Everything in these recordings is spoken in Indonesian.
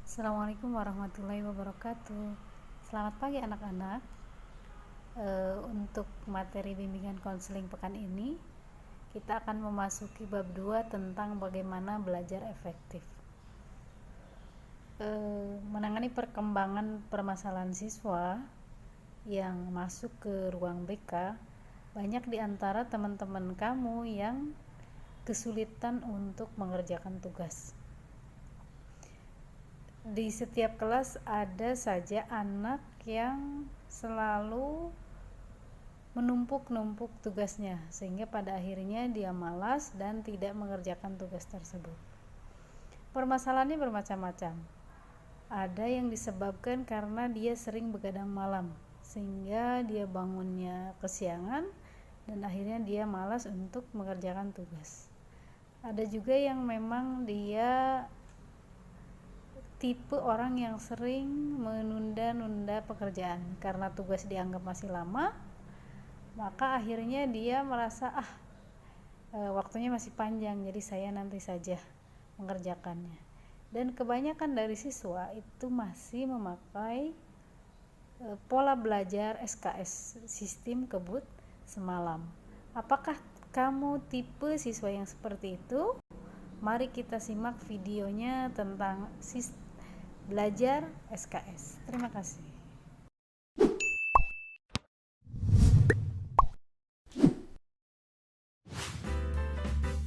Assalamualaikum warahmatullahi wabarakatuh. Selamat pagi anak-anak. Untuk materi bimbingan konseling pekan ini, kita akan memasuki bab 2 tentang bagaimana belajar efektif. Menangani perkembangan permasalahan siswa yang masuk ke ruang BK, banyak di antara teman-teman kamu yang kesulitan untuk mengerjakan tugas. Di setiap kelas ada saja anak yang selalu menumpuk-numpuk tugasnya, sehingga pada akhirnya dia malas dan tidak mengerjakan tugas tersebut. Permasalahannya bermacam-macam. Ada yang disebabkan karena dia sering begadang malam, sehingga dia bangunnya kesiangan dan akhirnya dia malas untuk mengerjakan tugas. Ada juga yang memang dia tipe orang yang sering menunda-nunda pekerjaan karena tugas dianggap masih lama, maka akhirnya dia merasa waktunya masih panjang, jadi saya nanti saja mengerjakannya. Dan kebanyakan dari siswa itu masih memakai pola belajar SKS, sistem kebut semalam. Apakah kamu tipe siswa yang seperti itu? Mari kita simak videonya tentang belajar SKS. Terima kasih.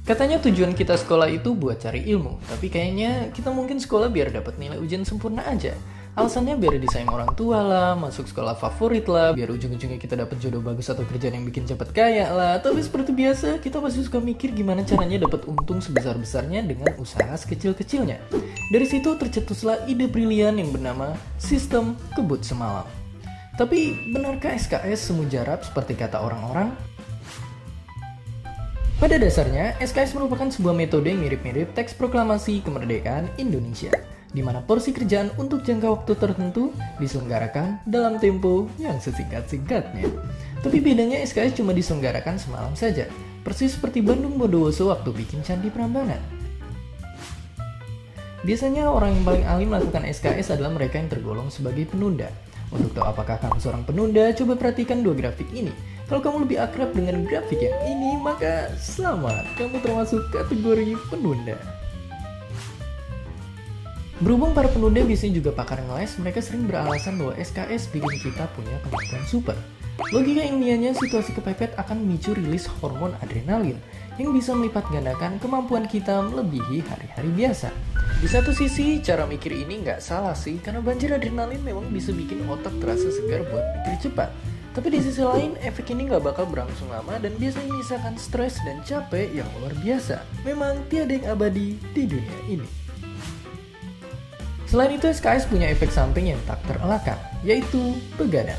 Katanya tujuan kita sekolah itu buat cari ilmu, tapi kayaknya kita mungkin sekolah biar dapat nilai ujian sempurna aja. Alasannya biar disayang orang tua lah, masuk sekolah favorit lah, biar ujung-ujungnya kita dapat jodoh bagus atau kerjaan yang bikin cepet kaya lah. Tapi seperti biasa, kita pasti suka mikir gimana caranya dapat untung sebesar-besarnya dengan usaha sekecil-kecilnya. Dari situ tercetuslah ide brilian yang bernama sistem kebut semalam. Tapi benarkah SKS semujarab seperti kata orang-orang? Pada dasarnya, SKS merupakan sebuah metode yang mirip-mirip teks proklamasi kemerdekaan Indonesia, di mana porsi kerjaan untuk jangka waktu tertentu diselenggarakan dalam tempo yang sesingkat-singkatnya. Tapi bedanya SKS cuma diselenggarakan semalam saja, persis seperti Bandung Bondowoso waktu bikin Candi Prambanan. Biasanya orang yang paling ahli melakukan SKS adalah mereka yang tergolong sebagai penunda. Untuk tahu apakah kamu seorang penunda, coba perhatikan dua grafik ini. Kalau kamu lebih akrab dengan grafik yang ini, maka selamat, kamu termasuk kategori penunda. Berhubung para penunda biasanya juga pakar ngeles, mereka sering beralasan bahwa SKS bikin kita punya kemampuan super. Logika ilmiahnya, situasi kepepet akan memicu rilis hormon adrenalin yang bisa melipat gandakan kemampuan kita melebihi hari-hari biasa. Di satu sisi, cara mikir ini nggak salah sih, karena banjir adrenalin memang bisa bikin otak terasa segar buat mikir cepat. Tapi di sisi lain, efek ini nggak bakal berlangsung lama dan biasanya menyisakan stres dan capek yang luar biasa. Memang tiada yang abadi di dunia ini. Selain itu, SKS punya efek samping yang tak terelakkan, yaitu begadang.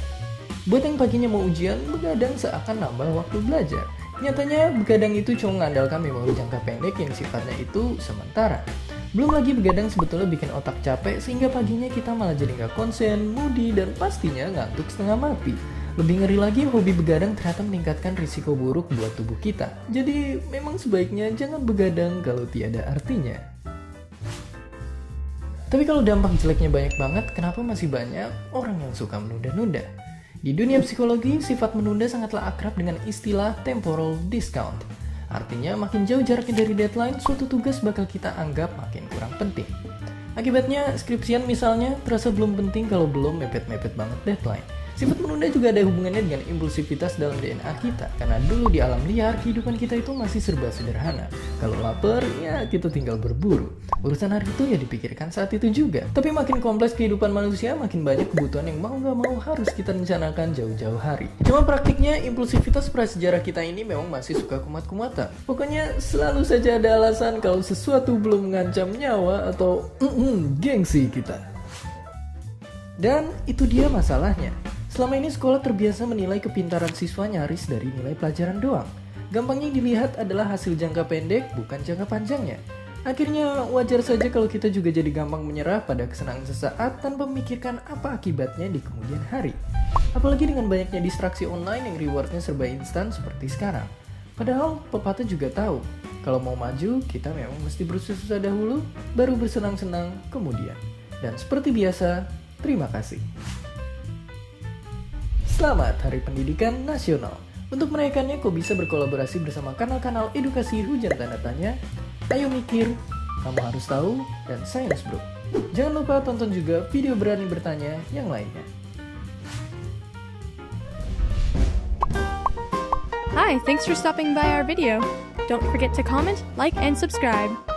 Buat yang paginya mau ujian, begadang seakan nambah waktu belajar. Nyatanya, begadang itu cuma mengandalkan memori jangka pendek yang sifatnya itu sementara. Belum lagi begadang sebetulnya bikin otak capek sehingga paginya kita malah jadi nggak konsen, moody, dan pastinya ngantuk setengah mati. Lebih ngeri lagi, hobi begadang ternyata meningkatkan risiko buruk buat tubuh kita. Jadi memang sebaiknya jangan begadang kalau tiada artinya. Tapi kalau dampak jeleknya banyak banget, kenapa masih banyak orang yang suka menunda-nunda? Di dunia psikologi, sifat menunda sangatlah akrab dengan istilah temporal discount. Artinya makin jauh jaraknya dari deadline, suatu tugas bakal kita anggap makin kurang penting. Akibatnya, skripsian misalnya terasa belum penting kalau belum mepet-mepet banget deadline. Sifat menunda juga ada hubungannya dengan impulsivitas dalam DNA kita, karena dulu di alam liar, kehidupan kita itu masih serba sederhana. Kalau lapar, ya kita tinggal berburu. Urusan hari itu ya dipikirkan saat itu juga. Tapi makin kompleks kehidupan manusia, makin banyak kebutuhan yang mau gak mau harus kita rencanakan jauh-jauh hari. Cuma praktiknya, impulsivitas prasejarah kita ini memang masih suka kumat-kumatan. Pokoknya selalu saja ada alasan kalau sesuatu belum mengancam nyawa atau gengsi kita. Dan itu dia masalahnya. Selama ini sekolah terbiasa menilai kepintaran siswa nyaris dari nilai pelajaran doang. Gampangnya dilihat adalah hasil jangka pendek, bukan jangka panjangnya. Akhirnya wajar saja kalau kita juga jadi gampang menyerah pada kesenangan sesaat tanpa memikirkan apa akibatnya di kemudian hari. Apalagi dengan banyaknya distraksi online yang rewardnya serba instan seperti sekarang. Padahal pepatah juga tahu, kalau mau maju kita memang mesti bersusah dahulu, baru bersenang-senang kemudian. Dan seperti biasa, terima kasih. Selamat Hari Pendidikan Nasional. Untuk merayakannya, kau bisa berkolaborasi bersama kanal-kanal edukasi Hujan Tanda Tanya, Ayo Mikir, Kamu Harus Tahu, dan Science Bro. Jangan lupa tonton juga video Berani Bertanya yang lainnya. Hi, thanks for stopping by our video. Don't forget to comment, like, and subscribe.